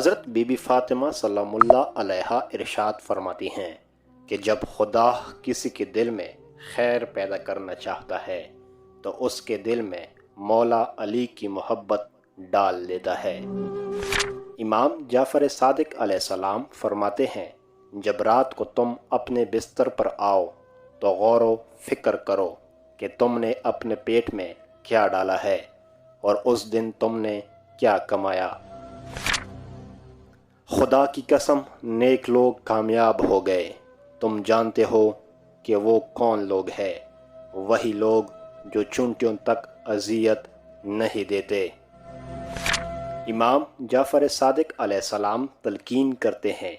حضرت be be Fatima سلام اللہ علیہا ارشاد فرماتی ہیں کہ جب خدا کسی کے دل میں خیر پیدا کرنا چاہتا ہے تو اس کے دل میں مولا علی کی محبت ڈال دیتا ہے۔ امام جعفر صادق علیہ السلام فرماتے ہیں جب رات کو تم اپنے بستر پر آؤ تو غور و فکر کرو کہ تم نے اپنے پیٹ میں کیا ڈالا ہے اور اس دن تم نے کیا کمایا۔ خدا کی قسم نیک لوگ کامیاب ہو گئے، تم جانتے ہو کہ وہ کون لوگ ہیں، وہی لوگ جو چونٹیوں تک اذیت نہیں دیتے۔ امام جعفر صادق علیہ السلام تلقین کرتے ہیں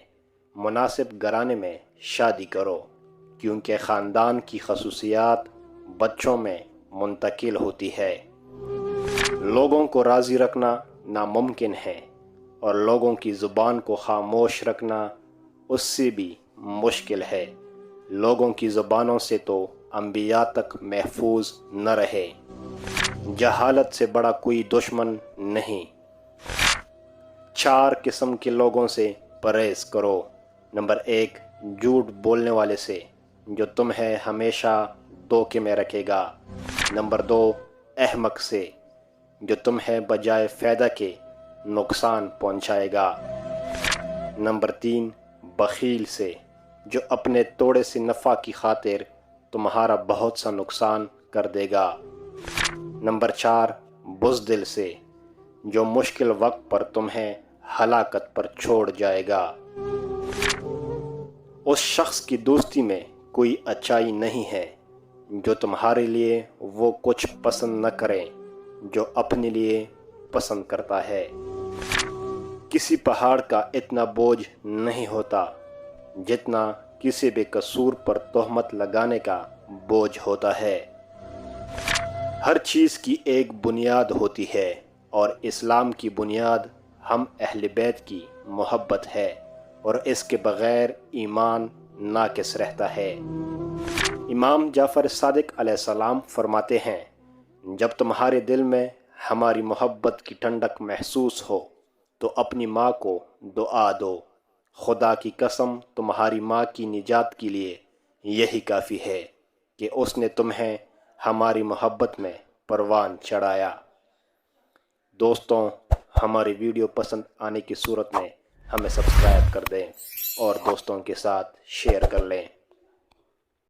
مناسب گھرانے میں شادی کرو کیونکہ خاندان کی خصوصیات بچوں میں منتقل ہوتی ہے۔ لوگوں کو راضی رکھنا ناممکن ہے اور لوگوں کی زبان کو خاموش رکھنا اس سے بھی مشکل ہے۔ لوگوں کی زبانوں سے تو انبیاء تک محفوظ نہ رہے۔ جہالت سے بڑا کوئی دشمن نہیں۔ 4 قسم کے لوگوں سے پرہیز کرو۔ نمبر 1، جھوٹ بولنے والے سے جو تمہیں ہمیشہ دھوکے میں رکھے گا۔ نمبر 2، احمق سے جو تمہیں بجائے فائدہ کے نقصان پہنچائے گا۔ نمبر 3، بخیل سے جو اپنے تھوڑے سے نفع کی خاطر تمہارا بہت سا نقصان کر دے گا۔ نمبر 4، بزدل سے جو مشکل وقت پر تمہیں ہلاکت پر چھوڑ جائے گا۔ اس شخص کی دوستی میں کوئی اچائی نہیں ہے جو تمہارے لیے وہ کچھ پسند نہ کرے جو اپنے لیے پسند کرتا ہے۔ کسی پہاڑ کا اتنا بوجھ نہیں ہوتا جتنا کسی بے قصور پر تہمت لگانے کا بوجھ ہوتا ہے۔ ہر چیز کی ایک بنیاد ہوتی ہے اور اسلام کی بنیاد ہم اہل بیت کی محبت ہے اور اس کے بغیر ایمان ناقص رہتا ہے۔ امام جعفر صادق علیہ السلام فرماتے ہیں جب تمہارے دل میں ہماری محبت کی ٹھنڈک محسوس ہو تو اپنی ماں کو دعا دو، خدا کی قسم تمہاری ماں کی نجات کے لیے یہی کافی ہے کہ اس نے تمہیں ہماری محبت میں پروان چڑھایا۔ دوستوں، ہماری ویڈیو پسند آنے کی صورت میں ہمیں سبسکرائب کر دیں اور دوستوں کے ساتھ شیئر کر لیں۔